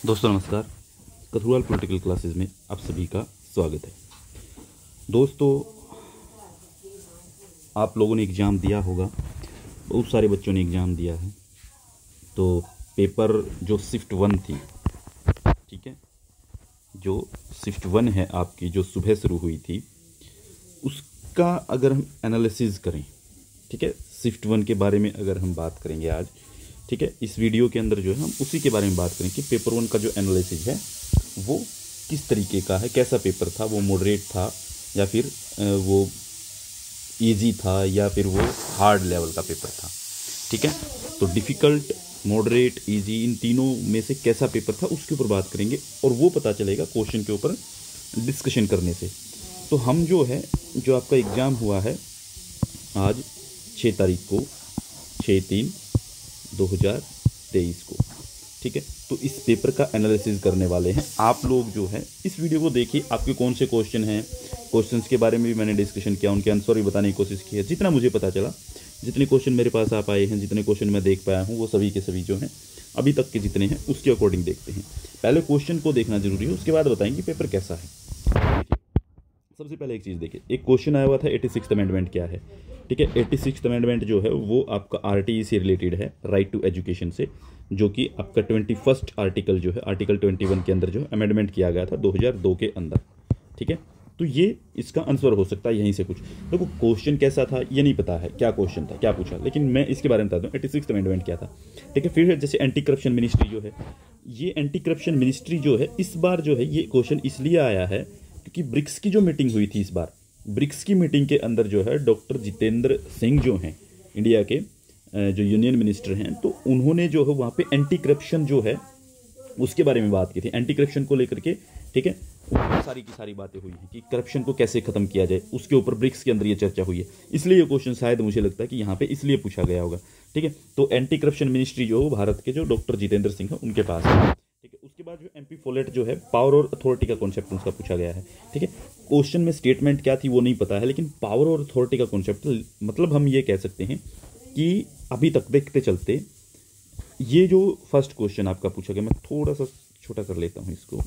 दोस्तों नमस्कार। कथुआल political classes में आप सभी का स्वागत है। दोस्तों, आप लोगों ने एग्ज़ाम दिया होगा, बहुत सारे बच्चों ने एग्ज़ाम दिया है। तो पेपर जो शिफ्ट 1 थी, ठीक है, जो शिफ्ट 1 है आपकी, जो सुबह शुरू हुई थी, उसका अगर हम एनालिसिस करें, ठीक है, शिफ्ट 1 के बारे में अगर हम बात करेंगे आज, ठीक है, इस वीडियो के अंदर जो है हम उसी के बारे में बात करें कि पेपर 1 का जो एनालिसिस है वो किस तरीके का है, कैसा पेपर था, वो मॉडरेट था या फिर वो इजी था या फिर वो हार्ड लेवल का पेपर था। ठीक है, तो डिफ़िकल्ट, मॉडरेट, इजी, इन तीनों में से कैसा पेपर था उसके ऊपर बात करेंगे और वो पता चलेगा क्वेश्चन के ऊपर डिस्कशन करने से। तो हम जो है, जो आपका एग्ज़ाम हुआ है आज 6 तारीख को, 6/3/2023 को, ठीक है, तो इस पेपर का एनालिसिस करने वाले हैं। आप लोग जो है इस वीडियो को देखिए, आपके कौन से क्वेश्चन हैं, क्वेश्चंस के बारे में भी मैंने डिस्कशन किया, उनके आंसर भी बताने की कोशिश की है। जितना मुझे पता चला, जितने क्वेश्चन मेरे पास आ पाए हैं, जितने क्वेश्चन मैं देख पाया हूँ, वो सभी के सभी जो हैं अभी तक के जितने हैं उसके अकॉर्डिंग देखते हैं। पहले क्वेश्चन को देखना जरूरी है, उसके बाद बताएंगे पेपर कैसा है। देखिए, सबसे पहले एक चीज़ देखिए, एक क्वेश्चन आया हुआ था 86th अमेंडमेंट क्या है। ठीक है, 86th अमेंडमेंट जो है वो आपका आरटीई से रिलेटेड है, राइट टू एजुकेशन से, जो कि आपका 21st आर्टिकल जो है, आर्टिकल 21 के अंदर जो है अमेंडमेंट किया गया था 2002 के अंदर। ठीक है, तो ये इसका आंसर हो सकता है यहीं से कुछ। देखो, क्वेश्चन कैसा था ये नहीं पता है, क्या क्वेश्चन था, क्या पूछा, लेकिन मैं इसके बारे में बता दूं 86th अमेंडमेंट क्या था। ठीक है, फिर जैसे एंटी करप्शन मिनिस्ट्री जो है, ये एंटी करप्शन मिनिस्ट्री जो है इस बार जो है ये क्वेश्चन इसलिए आया है क्योंकि ब्रिक्स की जो मीटिंग हुई थी इस बार, ब्रिक्स की मीटिंग के अंदर जो है डॉक्टर जितेंद्र सिंह जो हैं इंडिया के जो यूनियन मिनिस्टर हैं, तो उन्होंने जो है वहाँ पे एंटी करप्शन जो है उसके बारे में बात की थी, एंटी करप्शन को लेकर के। ठीक है, सारी की सारी बातें हुई हैं कि करप्शन को कैसे खत्म किया जाए, उसके ऊपर ब्रिक्स के अंदर ये चर्चा हुई है। इसलिए ये क्वेश्चन शायद मुझे लगता है कि यहाँ पे इसलिए पूछा गया होगा। ठीक है, तो एंटी करप्शन मिनिस्ट्री जो भारत के जो डॉक्टर जितेंद्र सिंह है उनके पास है। ठीक है, उसके बाद जो एमपी फोलेट जो है, पावर और अथॉरिटी का कॉन्सेप्ट उसका पूछा गया है। ठीक है, क्वेश्चन में स्टेटमेंट क्या थी वो नहीं पता है, लेकिन पावर और अथॉरिटी का कॉन्सेप्ट, मतलब हम ये कह सकते हैं कि अभी तक देखते चलते, ये जो फर्स्ट क्वेश्चन आपका पूछा गया, मैं थोड़ा सा छोटा कर लेता हूँ इसको।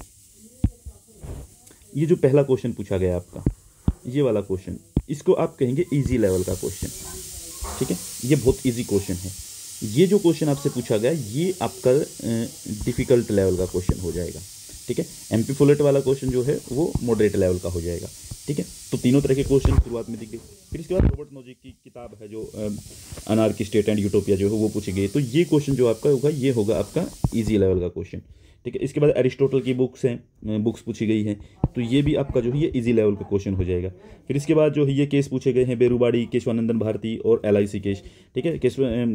ये जो पहला क्वेश्चन पूछा गया आपका, ये वाला क्वेश्चन, इसको आप कहेंगे इजी लेवल का क्वेश्चन। ठीक है, ये बहुत इजी क्वेश्चन है। ये जो क्वेश्चन आपसे पूछा गया ये आपका डिफिकल्ट लेवल का क्वेश्चन हो जाएगा। ठीक है, एमपी फुलेट वाला क्वेश्चन जो है वो मॉडरेट लेवल का हो जाएगा। ठीक है, तो तीनों तरह के क्वेश्चन शुरुआत में दिख गए। फिर इसके बाद रॉबर्ट नोजिक की किताब है जो अनार्की स्टेट एंड यूटोपिया जो है वो पूछी गई। तो ये क्वेश्चन जो आपका होगा ये होगा आपका इजी लेवल का क्वेश्चन। ठीक है, इसके बाद एरिस्टोटल की बुक्स हैं, बुक्स पूछी गई हैं, तो ये भी आपका जो है ये इजी लेवल का क्वेश्चन हो जाएगा। फिर इसके बाद जो है ये केस पूछे गए हैं, बेरुवाड़ी, केशवानंदन भारती और LIC केस। ठीक है,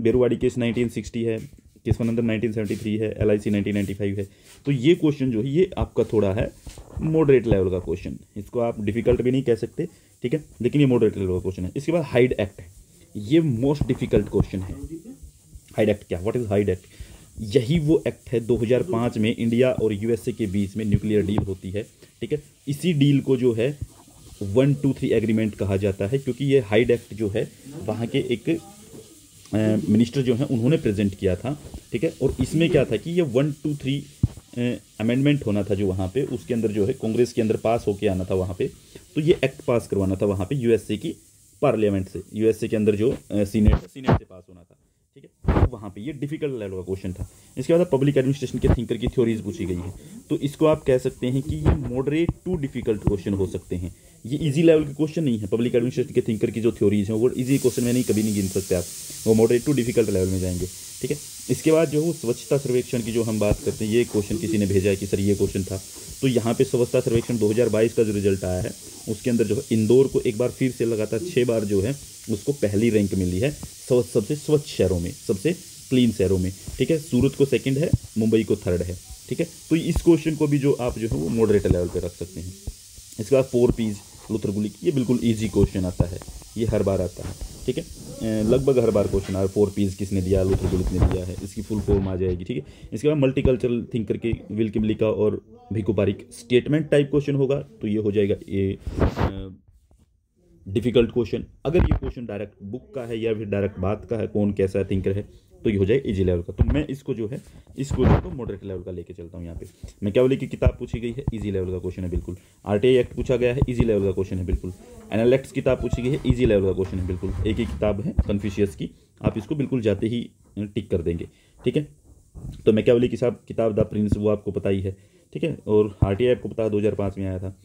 बेरुवाड़ी केस 1960 है, केशवानंदन 1973 है, LIC 1995 है। तो ये क्वेश्चन जो है ये आपका थोड़ा है मॉडरेट लेवल का क्वेश्चन, इसको आप डिफिकल्ट भी नहीं कह सकते। ठीक है, लेकिन ये मॉडरेट लेवल का क्वेश्चन है। इसके बाद हाइड एक्ट है, ये मोस्ट डिफिकल्ट क्वेश्चन है। हाइड एक्ट क्या, व्हाट इज हाइड एक्ट? यही वो एक्ट है 2005 में इंडिया और USA के बीच में न्यूक्लियर डील होती है। ठीक है, इसी डील को जो है 123 एग्रीमेंट कहा जाता है, क्योंकि ये हाइड एक्ट जो है वहाँ के एक मिनिस्टर जो हैं उन्होंने प्रेजेंट किया था। ठीक है, और इसमें क्या था कि ये 123 अमेंडमेंट होना था जो वहाँ पे, उसके अंदर जो है कांग्रेस के अंदर पास होके आना था वहाँ पे, तो ये एक्ट पास करवाना था वहाँ पे USA की पार्लियामेंट से, USA के अंदर जो सीनेट से पास होना था। ठीक है, तो वहाँ पे ये डिफिकल्ट लेवल का क्वेश्चन था। इसके बाद पब्लिक एडमिनिस्ट्रेशन के थिंकर की थ्योरीज पूछी गई हैं, तो इसको आप कह सकते हैं कि ये मॉडरेट टू डिफिकल्ट क्वेश्चन हो सकते हैं। ये इजी लेवल के क्वेश्चन नहीं है। पब्लिक एडमिनिस्ट्रेशन के थिंकर की जो थ्योरीज हैं वो इजी क्वेश्चन में नहीं, कभी नहीं गिन सकते आप, वो मॉडरेट टू डिफिकल्ट लेवल में जाएंगे। ठीक है, इसके बाद जो स्वच्छता सर्वेक्षण की जो हम बात करते हैं, ये क्वेश्चन किसी ने भेजा है कि सर ये क्वेश्चन था, तो यहाँ पे स्वच्छता सर्वेक्षण 2022 का जो रिजल्ट आया है उसके अंदर जो है इंदौर को एक बार फिर से लगातार 6 बार जो है उसको पहली रैंक मिली है सबसे स्वच्छ शहरों में, सबसे क्लीन शहरों में। ठीक है, सूरत को सेकंड है, मुंबई को थर्ड है। ठीक है, तो इस क्वेश्चन को भी जो आप जो है वो मॉडरेट लेवल पे रख सकते हैं। इसके बाद 4 Ps, लुथर गुलिक, ये बिल्कुल इजी क्वेश्चन आता है, ये हर बार आता है। ठीक है, लगभग हर बार क्वेश्चन आया, 4 Ps किसने दिया, लुथर गुलिक ने दिया है, इसकी फुल फॉर्म आ जाएगी। ठीक है, इसके बाद मल्टीकल्चरल थिंकर के विल्किम लिका और भिकू पारिक, स्टेटमेंट टाइप क्वेश्चन होगा, तो ये हो जाएगा ये डिफिकल्ट क्वेश्चन। अगर ये क्वेश्चन डायरेक्ट बुक का है या फिर डायरेक्ट बात का है, कौन कैसा थिंकर है, तो ये हो जाए इजी लेवल का। तो मैं इसको जो है इस क्वेश्चन को मॉडरेट लेवल का लेके चलता हूँ। यहाँ पे मैं क्या बोली कि किताब पूछी गई है, इजी लेवल का क्वेश्चन है बिल्कुल। आरटीआई एक्ट पूछा गया है, इजी लेवल का क्वेश्चन है बिल्कुल। एनालिटिक्स किताब पूछी गई है, इजी लेवल का क्वेश्चन है बिल्कुल। एक ही किताब है कन्फ्यूशियस की, आप इसको बिल्कुल जाते ही टिक कर देंगे, ठीक है। तो मैं क्या बोली कि साहब किताब द प्रिंस वो आपको पता ही है, ठीक है, और आरटीआई आपको पता है 2005 में आया था।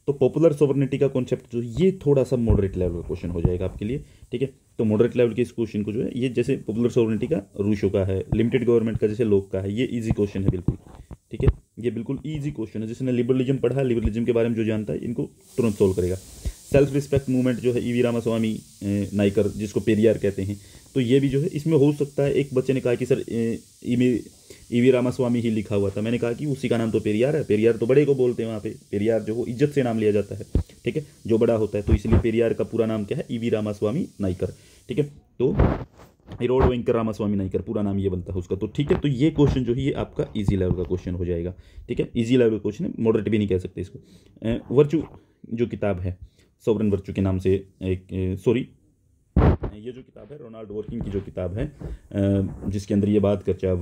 तो पॉपुलर सोवरेनिटी का कॉन्सेप्ट जो ये थोड़ा सा मॉडरेट लेवल का क्वेश्चन हो जाएगा आपके लिए, ठीक है। तो मॉडरेट लेवल के इस क्वेश्चन को जो है ये जैसे पॉपुलर सोवरेनिटी का रूसो का है, लिमिटेड गवर्नमेंट का जैसे लोक का है, ये इजी क्वेश्चन है बिल्कुल, ठीक है। ये बिल्कुल इजी क्वेश्चन है, जिसने लिबरलिज्म पढ़ा है, लिबरलिज्म के बारे में जो जानता है इनको तुरंत सोल्व करेगा। सेल्फ रिस्पेक्ट मूवमेंट जो है ईवी रामास्वामी नाइकर, जिसको पेरियार कहते हैं, तो ये भी जो है इसमें हो सकता है। एक बच्चे ने कहा कि सर ईवी रामास्वामी ही लिखा हुआ था, मैंने कहा कि उसी का नाम तो पेरियार है। पेरियार तो बड़े को बोलते हैं वहाँ पे, पेरियार जो वो इज्जत से नाम लिया जाता है, ठीक है, जो बड़ा होता है, तो इसलिए पेरियार का पूरा नाम क्या है, ईवी रामास्वामी नाइकर, ठीक है। तो रोड वेंकर रामास्वामी नाइकर पूरा नाम ये बनता है उसका, तो ठीक है। तो ये क्वेश्चन जो है ये आपका इजी लेवल का क्वेश्चन हो जाएगा, ठीक है। इजी लेवल का क्वेश्चन है, मॉडरेट भी नहीं कह सकते इसको। वर्चू जो किताब है, सोवरन वर्चू के नाम से एक ये जो किताब है रोनाल्ड वर्किंग की जो किताब है, जिसके अंदर ये बात करता है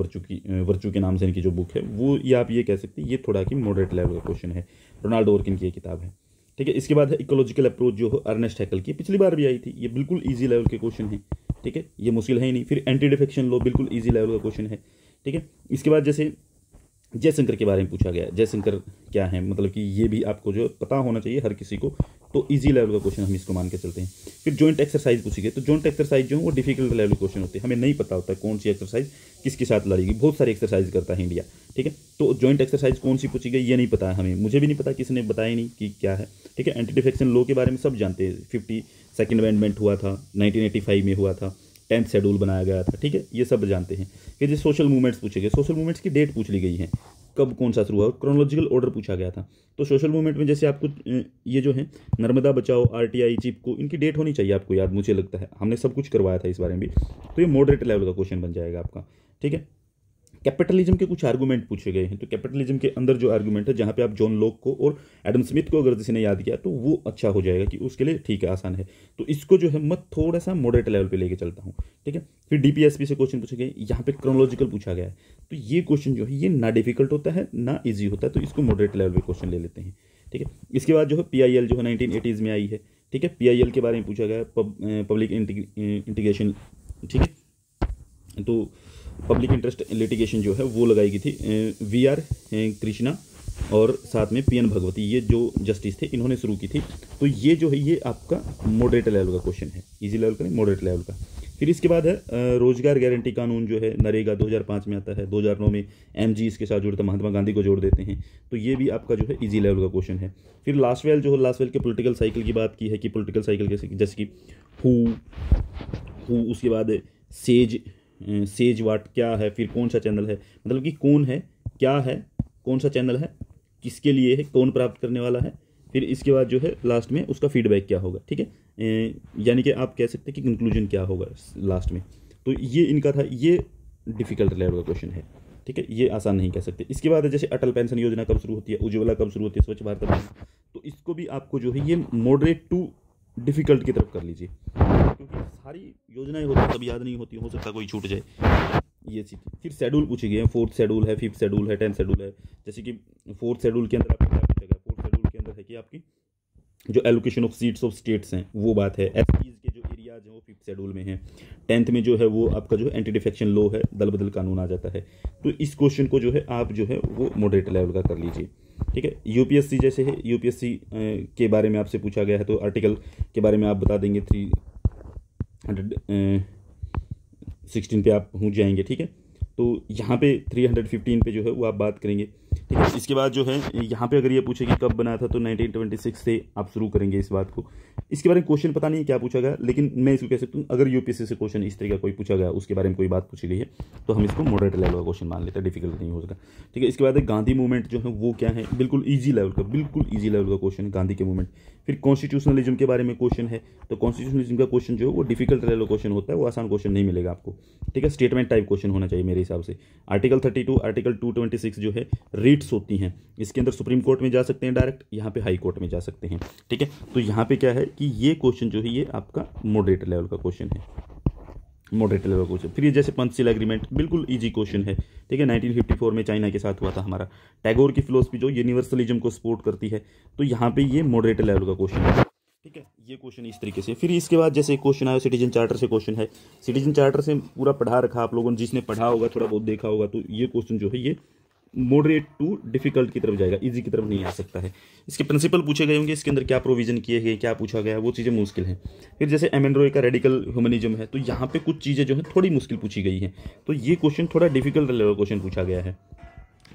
वर्चू के नाम से इनकी जो बुक है वो, ये आप ये कह सकते हैं ये थोड़ा कि मॉडरेट लेवल का क्वेश्चन है, रोनाल्ड वर्किंग की ये किताब है, ठीक है। इसके बाद है इकोलॉजिकल अप्रोच जो अर्नेस्ट हैकल की, पिछली बार भी आई थी, ये बिल्कुल ईजी लेवल के क्वेश्चन है, ठीक है, ये मुश्किल है ही नहीं। फिर एंटी डिफेक्शन लॉ बिल्कुल ईजी लेवल का क्वेश्चन है, ठीक है। इसके बाद जैसे जयशंकर के बारे में पूछा गया, जयशंकर क्या है, मतलब कि ये भी आपको जो पता होना चाहिए हर किसी को, तो इजी लेवल का क्वेश्चन हम इसको मान के चलते हैं। फिर जॉइंट एक्सरसाइज पूछी गई, तो जॉइंट एक्सरसाइज जो है वो डिफिकल्ट लेवल क्वेश्चन होते हैं, हमें नहीं पता होता है कौन सी एक्सरसाइज किसके साथ लड़ेगी, बहुत सारी एक्सरसाइज करता है इंडिया, ठीक है। तो जॉइंट एक्सरसाइज कौन सी पूछी गई ये नहीं पता है हमें, मुझे भी नहीं पता, किसी ने बताया नहीं कि क्या है, ठीक है। एंटी डिफेक्शन लॉ के बारे में सब जानते हैं, 52nd अमेंडमेंट हुआ था, 1985 में हुआ था, 10th शेड्यूल बनाया गया था, ठीक है, ये सब जानते हैं। कि जो सोशल मूवमेंट्स पूछे गए, सोशल मूवमेंट्स की डेट पूछ ली गई है, कब कौन सा शुरू हुआ, क्रोनोलॉजिकल ऑर्डर पूछा गया था। तो सोशल मूवमेंट में जैसे आपको ये जो है नर्मदा बचाओ, आरटीआई, चिपको, इनकी डेट होनी चाहिए आपको याद, मुझे लगता है हमने सब कुछ करवाया था इस बारे में भी। तो ये मॉडरेट लेवल का क्वेश्चन बन जाएगा आपका, ठीक है। कैपिटलिज्म के कुछ आर्गूमेंट पूछे गए हैं, तो कैपिटलिज्म के अंदर जो आर्गूमेंट है, जहाँ पे आप जॉन लॉक को और एडम स्मिथ को अगर किसी ने याद किया तो वो अच्छा हो जाएगा कि उसके लिए ठीक है, आसान है। तो इसको जो है मैं थोड़ा सा मॉडरेट लेवल पे लेके चलता हूँ, ठीक है। फिर डीपीएसपी से क्वेश्चन पूछे गए, यहाँ पे क्रोनोलॉजिकल पूछा गया है, तो ये क्वेश्चन जो है ये ना डिफिकल्ट होता है ना ईजी होता है, तो इसको मॉडरेट लेवल पे क्वेश्चन ले लेते हैं, ठीक है। इसके बाद जो है PIL जो है 1980s में आई है, ठीक है। PIL के बारे में पूछा गया, पब्लिक इंटीग्रेशन, ठीक है। तो पब्लिक इंटरेस्ट लिटिगेशन जो है वो लगाई गई थी VR कृष्णा और साथ में PN भगवती, ये जो जस्टिस थे इन्होंने शुरू की थी। तो ये जो है ये आपका मॉडरेट लेवल का क्वेश्चन है, इजी लेवल का नहीं, मॉडरेट लेवल का। फिर इसके बाद है रोजगार गारंटी कानून जो है नरेगा 2005 में आता है, 2009 में MG इसके साथ जुड़ता है, महात्मा गांधी को जोड़ देते हैं, तो ये भी आपका जो है इजी लेवल का क्वेश्चन है। फिर लास्टवेल जो है, लास्टवेल के पॉलिटिकल साइकिल की बात की है कि पॉलिटिकल साइकिल जैसे कि हु, उसके बाद सेज वाट क्या है, फिर कौन सा चैनल है, मतलब कि कौन है, क्या है, कौन सा चैनल है, किसके लिए है, कौन प्राप्त करने वाला है, फिर इसके बाद जो है लास्ट में उसका फीडबैक क्या होगा, ठीक है। यानी कि आप कह सकते हैं कि कंक्लूजन क्या होगा लास्ट में। तो ये इनका था, ये डिफिकल्ट लेवल का क्वेश्चन है, ठीक है, ये आसान नहीं कह सकते। इसके बाद जैसे अटल पेंशन योजना कब शुरू होती है, उज्ज्वला कब शुरू होती है, स्वच्छ भारत अभियान, तो इसको भी आपको जो है ये मॉडरेट टू डिफिकल्ट की तरफ कर लीजिए, क्योंकि सारी योजनाएं होती हैं तब याद नहीं होती, हो सकता है कोई छूट जाए ये चीज़। फिर शेड्यूल पूछे गए हैं, 4th शेड्यूल है, 5th शेड्यूल है, 10th शेड्यूल है। जैसे कि 4th शेड्यूल के अंदर आपको क्या पूछा गया, 4th शेड्यूल के अंदर है कि आपकी जो allocation of seats of states हैं वो बात है, एसपीज के जो एरियाज हैं वो 5th शेड्यूल में है। 10th में जो है वो आपका जो है एंटी डिफेक्शन लॉ है, दल बदल कानून आ जाता है। तो इस क्वेश्चन को जो है आप जो है वो मॉडरेट लेवल का कर लीजिए, ठीक है। यूपीएससी जैसे है, यूपीएससी के बारे में आपसे पूछा गया है, तो आर्टिकल के बारे में आप बता देंगे, 316 पे आप पहुंच जाएंगे, ठीक है। तो यहाँ पे 315 पे जो है वो आप बात करेंगे, ठीक है। इसके बाद जो है यहाँ पे अगर ये पूछे कि कब बना था, तो 1926 से आप शुरू करेंगे इस बात को। इसके बारे में क्वेश्चन पता नहीं है क्या पूछा गया, लेकिन मैं इसको कह सकता हूँ अगर यूपीएससी से क्वेश्चन इस तरीके का कोई पूछा गया, उसके बारे में कोई बात पूछी गई है, तो हम इसको मॉडरेट लेवल का क्वेश्चन मान लेते हैं, डिफिकल्ट नहीं हो सका, ठीक है। इसके बाद गांधी मूवमेंट जो है वो क्या है, बिल्कुल ईजी लेवल का, बिल्कुल ईजी लेवल का क्वेश्चन है गांधी के मूवमेंट। फिर कॉन्स्टिट्यूशनलिज्म के बारे में क्वेश्चन है, तो कॉन्स्टिट्यूशनलिज्म का क्वेश्चन जो है वो डिफिकल्ट लेवल क्वेश्चन होता है, वो आसान क्वेश्चन नहीं मिलेगा आपको, ठीक है। स्टेटमेंट टाइप क्वेश्चन होना चाहिए मेरे हिसाब से। आर्टिकल 32, आर्टिकल 226 जो है रीट्स होती हैं, इसके अंदर सुप्रीम कोर्ट में जा सकते हैं डायरेक्ट, यहाँ पे हाई कोर्ट में जा सकते हैं, ठीक है। तो यहाँ पे क्या है कि ये क्वेश्चन जो है ये आपका मॉडरेट लेवल का क्वेश्चन है, मॉडरेट लेवल का क्वेश्चन। फिर ये जैसे पंचशील एग्रीमेंट, बिल्कुल इजी क्वेश्चन है, ठीक है, 1954 में चाइना के साथ हुआ था हमारा। टैगोर की फिलोसफी जो यूनिवर्सलिज्म को सपोर्ट करती है, तो यहाँ पे ये मॉडरेट लेवल का क्वेश्चन है, ठीक है। ये क्वेश्चन इस तरीके से। फिर इसके बाद जैसे क्वेश्चन आया सिटीजन चार्टर से क्वेश्चन है, सिटीजन चार्टर से पूरा पढ़ा रखा आप लोगों ने, जिसने पढ़ा होगा थोड़ा बहुत देखा होगा, तो ये क्वेश्चन जो है ये मॉडरेट टू डिफिकल्ट की तरफ जाएगा, इजी की तरफ नहीं आ सकता है। इसके प्रिंसिपल पूछे गए होंगे, इसके अंदर क्या प्रोविजन किए गए, क्या पूछा गया, वो चीज़ें मुश्किल हैं। फिर जैसे एम एन रॉय का रेडिकल ह्यूमनिज्म है, तो यहाँ पे कुछ चीज़ें जो है थोड़ी मुश्किल पूछी गई हैं, तो ये क्वेश्चन थोड़ा डिफिकल्ट लेवल क्वेश्चन पूछा गया है,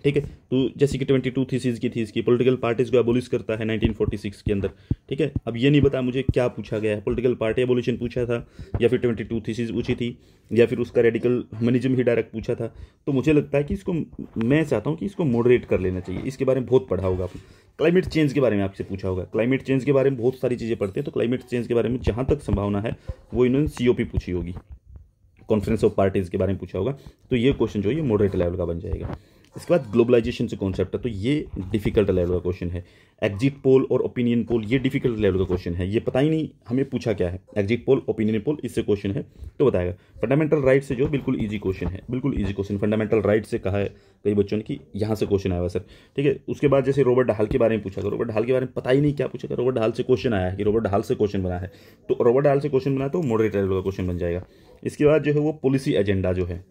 ठीक है। तो जैसे कि 22 थीसिस की थी, इसकी पॉलिटिकल पार्टीज को एबोलिश करता है 1946 के अंदर, ठीक है। अब ये नहीं पता मुझे क्या पूछा गया है, पॉलिटिकल पार्टी एबोलिशन पूछा था, या फिर 22 थीसिस पूछी थी, या फिर उसका रेडिकल ह्यूमनिज्म ही डायरेक्ट पूछा था। तो मुझे लगता है कि इसको, मैं चाहता हूँ कि इसको मॉडरेट कर लेना चाहिए। इसके बारे में बहुत पढ़ा होगा आपने, क्लाइमेट चेंज के बारे में आपसे पूछा होगा, क्लाइमेट चेंज के बारे में बहुत सारी चीज़ें पढ़ते हैं, तो क्लाइमेट चेंज के बारे में जहाँ तक संभावना है वो इन्होंने COP पूछी होगी, कॉन्फ्रेंस ऑफ पार्टीज के बारे में पूछा होगा, तो ये क्वेश्चन जो है ये मॉडरेट लेवल का बन जाएगा। इसके बाद ग्लोबलाइजेशन से कॉन्सेप्ट है, तो ये डिफिकल्ट लेवल का क्वेश्चन है। एग्जिट पोल और ओपिनियन पोल, ये डिफिकल्ट लेवल का क्वेश्चन है, ये पता ही नहीं हमें पूछा क्या है, एग्जिट पोल ओपिनियन पोल, इससे क्वेश्चन है तो बताएगा। फंडामेंटल राइट से जो बिल्कुल इजी क्वेश्चन है, बिल्कुल इजी क्वेश्चन, फंडामेंटल राइट से कहा है कई बच्चों ने कि यहाँ से क्वेश्चन आया हुआ सर, ठीक है। उसके बाद जैसे रॉबर्ट हाल के बारे में पूछा, रॉबर्ट हाल के बारे में पता ही नहीं क्या पूछा, रॉबर्ट हाल से क्वेश्चन आया है कि रॉबर्ट हाल से क्वेश्चन बना है, तो रॉबर्ट हाल से क्वेश्चन बना तो मॉडरेट लेवल का क्वेश्चन बन जाएगा। इसके बाद जो है वो पॉलिसी एजेंडा जो है,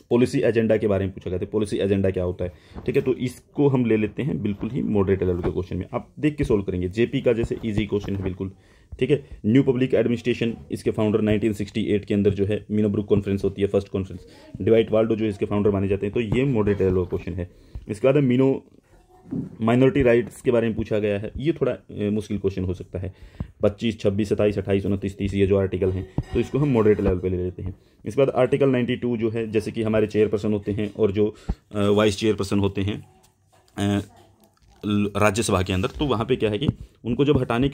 पॉलिसी एजेंडा के बारे में पूछा गया था, पॉलिसी एजेंडा क्या होता है, ठीक है। तो इसको हम ले लेते हैं बिल्कुल ही मॉडरेट लेवल के क्वेश्चन में, आप देख के सोल्व करेंगे। जेपी का जैसे इजी क्वेश्चन है बिल्कुल, ठीक है। न्यू पब्लिक एडमिनिस्ट्रेशन, इसके फाउंडर 1968 के अंदर जो है मीनोब्रुक कॉन्फ्रेंस होती है, फर्स्ट कॉन्फ्रेंस, डिवाइट वाल्डो जो इसके फाउंडर माने जाते हैं, तो ये मॉडरेट लेवल का क्वेश्चन है। इसके बाद माइनॉरिटी राइट्स के बारे में पूछा गया है, ये थोड़ा मुश्किल क्वेश्चन हो सकता है। 25, 26, 27, 28, 29, 30 ये जो आर्टिकल हैं, तो इसको हम मॉडरेट लेवल पे ले लेते हैं। इसके बाद आर्टिकल 92 जो है, जैसे कि हमारे चेयरपर्सन होते हैं और जो वाइस चेयरपर्सन होते हैं राज्यसभा के अंदर, तो वहाँ पे क्या है कि उनको जब हटाने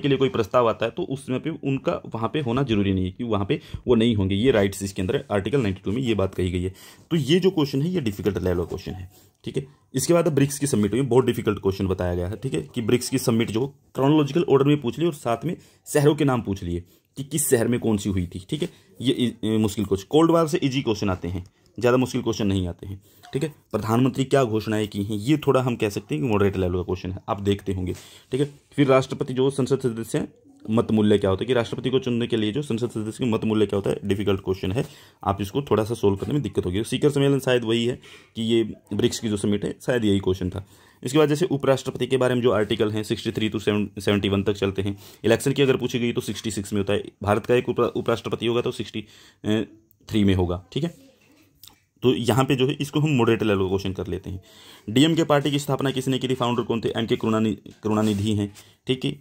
के लिए कोई प्रस्ताव आता है, तो उसमें पे उनका वहाँ पे होना जरूरी नहीं है कि वहाँ पे वो नहीं होंगे, ये राइट्स इसके अंदर आर्टिकल 92 में ये बात कही गई है। तो ये जो क्वेश्चन है ये डिफिकल्ट लेवल का क्वेश्चन है, ठीक है। इसके बाद ब्रिक्स की समिट हुई, बहुत डिफिकल्ट क्वेश्चन बताया गया है, ठीक है, कि ब्रिक्स की समिट जो क्रोनोलॉजिकल ऑर्डर में पूछ ली और साथ में शहरों के नाम पूछ लिए कि किस शहर में कौन सी हुई थी, ठीक है। ये मुश्किल क्वेश्चन, कोल्ड वार से इजी क्वेश्चन आते हैं, ज़्यादा मुश्किल क्वेश्चन नहीं आते हैं, ठीक है। प्रधानमंत्री क्या घोषणाएं की हैं, ये थोड़ा हम कह सकते हैं कि मॉडरेट लेवल का क्वेश्चन है, आप देखते होंगे, ठीक है। फिर राष्ट्रपति जो संसद सदस्य हैं, मत मूल्य क्या होता है, कि राष्ट्रपति को चुनने के लिए जो संसद सदस्य के मत मूल्य क्या होता है, डिफिकल्ट क्वेश्चन है, आप इसको थोड़ा सा सोल्व करने में दिक्कत होगी। शिखर सम्मेलन शायद वही है कि ये ब्रिक्स की जो समिट है, शायद यही क्वेश्चन था। इसके बाद जैसे उपराष्ट्रपति के बारे में जो आर्टिकल हैं 63 to 71 तक चलते हैं। इलेक्शन की अगर पूछी गई तो 66 में होता है, भारत का एक उपराष्ट्रपति होगा तो 63 में होगा, ठीक है। तो यहाँ पे जो है इसको हम मॉडरेट लेवल का क्वेश्चन कर लेते हैं। डीएमके पार्टी की स्थापना किसने की थी, फाउंडर कौन थे, एमके करुणानिधि हैं, ठीक है।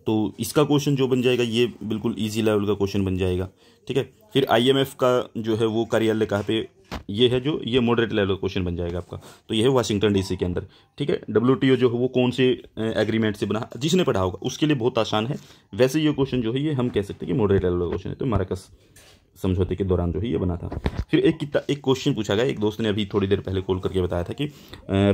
तो इसका क्वेश्चन जो बन जाएगा ये बिल्कुल इजी लेवल का क्वेश्चन बन जाएगा, ठीक है। फिर IMF का जो है वो कार्यालय कहाँ पे, ये है जो ये मॉडरेट लेवल का क्वेश्चन बन जाएगा आपका, तो ये है वाशिंगटन DC के अंदर, ठीक है। WTO जो है वो कौन से एग्रीमेंट से बना, जिसने पढ़ा होगा उसके लिए बहुत आसान है। वैसे ये क्वेश्चन जो है ये हम कह सकते हैं कि मॉडरेट लेवल का क्वेश्चन है, तो मार्कस समझौते के दौरान जो है ये बना था। फिर एक क्वेश्चन पूछा गया, एक दोस्त ने अभी थोड़ी देर पहले कॉल करके बताया था कि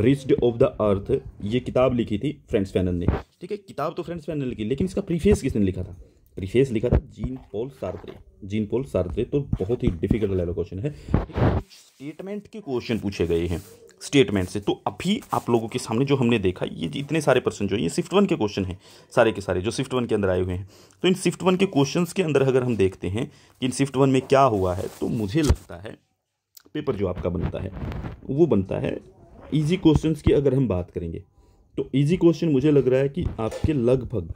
रिच्ड ऑफ द अर्थ, ये किताब लिखी थी फ्रेंच फैनन ने, ठीक है। किताब तो फ्रेंच फैनन ने लिखी, लेकिन इसका प्रीफेस किसने लिखा था, प्रीफेस लिखा था जीन पॉल सार्त्रे। तो बहुत ही डिफिकल्ट लेवल क्वेश्चन है, स्टेटमेंट के क्वेश्चन पूछे गए हैं स्टेटमेंट से। तो अभी आप लोगों के सामने जो हमने देखा, ये इतने सारे प्रश्न जो है ये शिफ्ट 1 के क्वेश्चन हैं, सारे के सारे जो शिफ्ट 1 के अंदर आए हुए हैं। तो इन शिफ्ट 1 के क्वेश्चंस के अंदर अगर हम देखते हैं कि इन शिफ्ट 1 में क्या हुआ है, तो मुझे लगता है पेपर जो आपका बनता है वो बनता है ईजी क्वेश्चंस की। अगर हम बात करेंगे तो ईजी क्वेश्चन मुझे लग रहा है कि आपके लगभग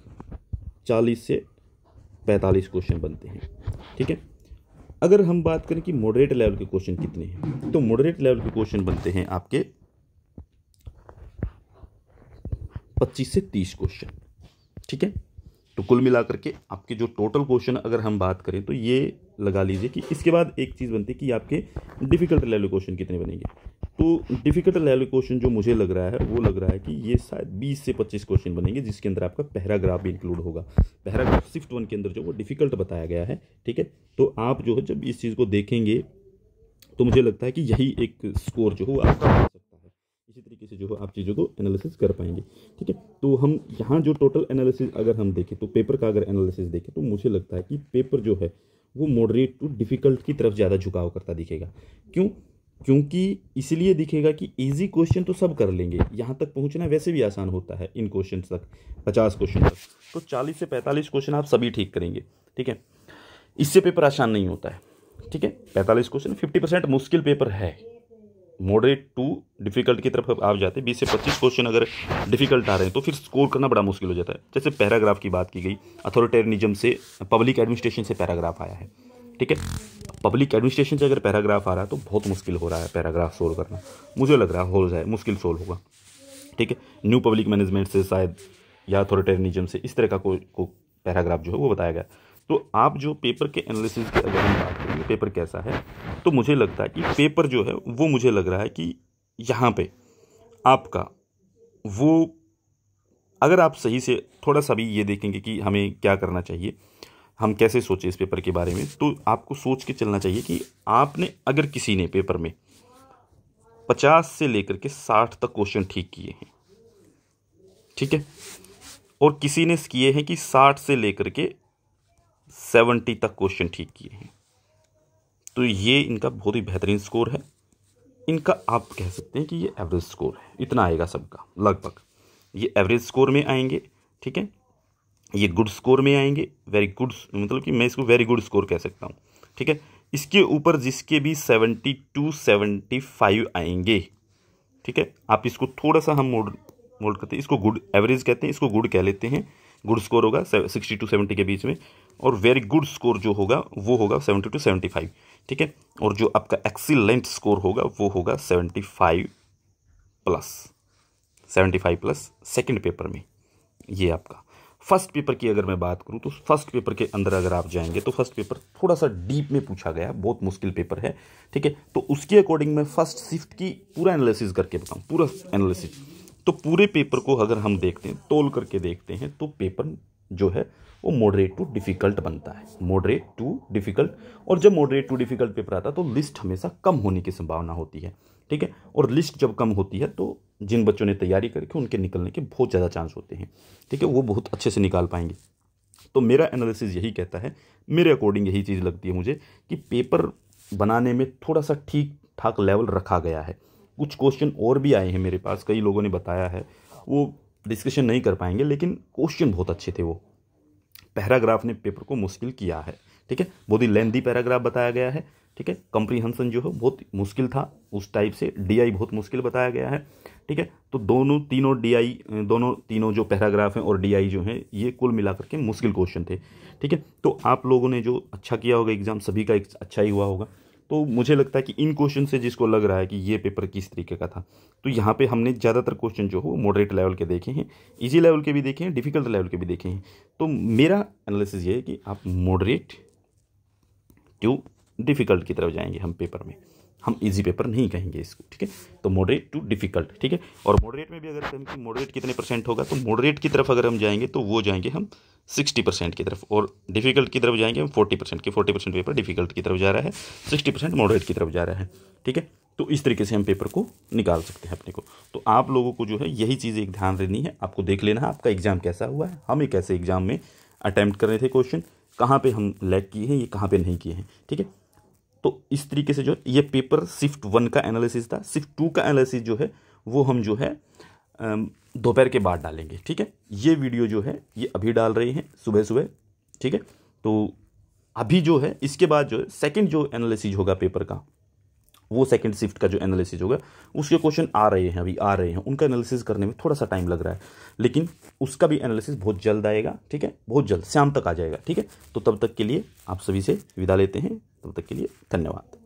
40 से 45 क्वेश्चन बनते हैं, ठीक है। अगर हम बात करें कि मॉडरेट लेवल के क्वेश्चन कितने हैं, तो मॉडरेट लेवल के क्वेश्चन बनते हैं आपके 25 से 30 क्वेश्चन, ठीक है। तो कुल मिलाकर के आपके जो टोटल क्वेश्चन अगर हम बात करें तो ये लगा लीजिए कि इसके बाद एक चीज़ बनती है कि आपके डिफिकल्ट लेवल क्वेश्चन कितने बनेंगे। तो डिफिकल्ट लेवल क्वेश्चन जो मुझे लग रहा है वो लग रहा है कि ये शायद 20 से 25 क्वेश्चन बनेंगे, जिसके अंदर आपका पैराग्राफ भी इंक्लूड होगा। पैराग्राफ शिफ्ट 1 के अंदर जो वो डिफिकल्ट बताया गया है, ठीक है। तो आप जो है जब इस चीज़ को देखेंगे तो मुझे लगता है कि यही एक स्कोर जो हो आपका हो सकता है। इसी तरीके से जो है आप चीज़ों को एनालिसिस कर पाएंगे, ठीक है। तो हम यहाँ जो टोटल एनालिसिस अगर हम देखें, तो पेपर का अगर एनालिसिस देखें तो मुझे लगता है कि पेपर जो है वो मॉडरेट टू डिफ़िकल्ट की तरफ ज़्यादा झुकाव करता दिखेगा। क्यों? क्योंकि इसलिए दिखेगा कि इजी क्वेश्चन तो सब कर लेंगे, यहाँ तक पहुँचना वैसे भी आसान होता है इन क्वेश्चन तक, 50 क्वेश्चन तक, तो 40 से 45 क्वेश्चन आप सभी ठीक करेंगे, ठीक है। इससे पेपर आसान नहीं होता है, ठीक है। 45 क्वेश्चन 50% मुश्किल पेपर है। मॉडरेट टू डिफ़िकल्ट की तरफ आप जाते हैं, 20 से 25 क्वेश्चन अगर डिफ़िकल्ट आ रहे हैं तो फिर स्कोर करना बड़ा मुश्किल हो जाता है। जैसे पैराग्राफ की बात की गई, अथॉरिटेरियनिज्म से पब्लिक एडमिनिस्ट्रेशन से पैराग्राफ आया है, ठीक है। पब्लिक एडमिनिस्ट्रेशन से अगर पैराग्राफ आ रहा है तो बहुत मुश्किल हो रहा है पैराग्राफ सोल्व करना, मुझे लग रहा हो जाए मुश्किल सोल्व होगा, ठीक है। न्यू पब्लिक मैनेजमेंट से शायद या अथॉरिटेरियनिज्म से इस तरह का को पैराग्राफ जो है वो बताया गया। तो आप जो पेपर के एनालिसिस की अगर हम बात करेंगे पेपर कैसा है, तो मुझे लगता है कि पेपर जो है वो मुझे लग रहा है कि यहाँ पे आपका वो, अगर आप सही से थोड़ा सा भी ये देखेंगे कि हमें क्या करना चाहिए, हम कैसे सोचें इस पेपर के बारे में, तो आपको सोच के चलना चाहिए कि आपने, अगर किसी ने पेपर में 50 से लेकर के 60 तक क्वेश्चन ठीक किए हैं, ठीक है, और किसी ने किए हैं कि 60 से लेकर के 70 तक क्वेश्चन ठीक किए हैं, तो ये इनका बहुत ही बेहतरीन स्कोर है। इनका आप कह सकते हैं कि ये एवरेज स्कोर है, इतना आएगा सबका लगभग, ये एवरेज स्कोर में आएंगे, ठीक है। ये गुड स्कोर में आएंगे, वेरी गुड, मतलब कि मैं इसको वेरी गुड स्कोर कह सकता हूँ, ठीक है। इसके ऊपर जिसके भी 72 75 आएंगे, ठीक है, आप इसको थोड़ा सा हम मोल्ड करते हैं, इसको गुड एवरेज कहते हैं, इसको गुड कह लेते हैं। गुड स्कोर होगा 60 to 70 के बीच में, और वेरी गुड स्कोर जो होगा वो होगा 70 to 75, ठीक है। और जो आपका एक्सीलेंट स्कोर होगा वो होगा 75 प्लस सेकंड पेपर में। ये आपका फर्स्ट पेपर की अगर मैं बात करूं तो फर्स्ट पेपर के अंदर अगर आप जाएंगे तो फर्स्ट पेपर थोड़ा सा डीप में पूछा गया है, बहुत मुश्किल पेपर है, ठीक है। तो उसके अकॉर्डिंग मैं फर्स्ट शिफ्ट की पूरा एनालिसिस करके बताऊं, पूरा एनालिसिस। तो पूरे पेपर को अगर हम देखते हैं, तोल करके देखते हैं, तो पेपर जो है वो मॉडरेट टू डिफ़िकल्ट बनता है, मॉडरेट टू डिफ़िकल्ट। और जब मॉडरेट टू डिफ़िकल्ट पेपर आता है तो लिस्ट हमेशा कम होने की संभावना होती है, ठीक है। और लिस्ट जब कम होती है तो जिन बच्चों ने तैयारी करके उनके निकलने के बहुत ज़्यादा चांस होते हैं, ठीक है, वो बहुत अच्छे से निकाल पाएंगे। तो मेरा एनालिसिस यही कहता है, मेरे अकॉर्डिंग यही चीज़ लगती है मुझे कि पेपर बनाने में थोड़ा सा ठीक ठाक लेवल रखा गया है। कुछ क्वेश्चन और भी आए हैं मेरे पास, कई लोगों ने बताया है, वो डिस्कशन नहीं कर पाएंगे, लेकिन क्वेश्चन बहुत अच्छे थे। वो पैराग्राफ ने पेपर को मुश्किल किया है, ठीक है, बहुत ही लेंथी पैराग्राफ बताया गया है, ठीक है। कंप्रीहेंशन जो है बहुत मुश्किल था उस टाइप से, डीआई बहुत मुश्किल बताया गया है, ठीक है। तो तीनों जो पैराग्राफ हैं और डीआई जो हैं, ये कुल मिलाकर के मुश्किल क्वेश्चन थे, ठीक है। तो आप लोगों ने जो अच्छा किया होगा एग्जाम, सभी का अच्छा ही हुआ होगा। तो मुझे लगता है कि इन क्वेश्चन से जिसको लग रहा है कि ये पेपर किस तरीके का था, तो यहाँ पे हमने ज़्यादातर क्वेश्चन जो हो मॉडरेट लेवल के देखे हैं, इजी लेवल के भी देखे हैं, डिफ़िकल्ट लेवल के भी देखे हैं। तो मेरा एनालिसिस ये है कि आप मॉडरेट टू डिफ़िकल्ट की तरफ जाएंगे हम पेपर में, हम इजी पेपर नहीं कहेंगे इसको, ठीक है। तो मॉडरेट टू डिफ़िकल्ट, ठीक है। और मॉडरेट में भी अगर कहें कि मॉडरेट कितने % होगा, तो मॉडरेट की तरफ अगर हम जाएंगे तो वो जाएंगे हम 60% की तरफ, और डिफ़िकल्ट की तरफ जाएंगे हम 40% की। 40% पेपर डिफ़िकल्ट की तरफ जा रहा है, 60% मॉडरेट की तरफ जा रहा है, ठीक है। तो इस तरीके से हम पेपर को निकाल सकते हैं अपने को। तो आप लोगों को जो है यही चीज़ एक ध्यान देनी है, आपको देख लेना है आपका एग्ज़ाम कैसा हुआ है, हम एक ऐसे एग्ज़ाम में अटैम्प्ट कर रहे थे, क्वेश्चन कहाँ पे हम लैग किए हैं, ये कहाँ पे नहीं किए हैं, ठीक है। तो इस तरीके से जो ये पेपर शिफ्ट 1 का एनालिसिस था। शिफ्ट 2 का एनालिसिस जो है वो हम जो है दोपहर के बाद डालेंगे, ठीक है। ये वीडियो जो है ये अभी डाल रहे हैं सुबह सुबह, ठीक है। तो अभी जो है इसके बाद जो है सेकंड जो एनालिसिस होगा पेपर का, वो सेकंड शिफ्ट का जो एनालिसिस होगा, उसके क्वेश्चन आ रहे हैं, अभी आ रहे हैं, उनका एनालिसिस करने में थोड़ा सा टाइम लग रहा है, लेकिन उसका भी एनालिसिस बहुत जल्द आएगा, ठीक है, बहुत जल्द शाम तक आ जाएगा, ठीक है। तो तब तक के लिए आप सभी से विदा लेते हैं, तब तक के लिए धन्यवाद।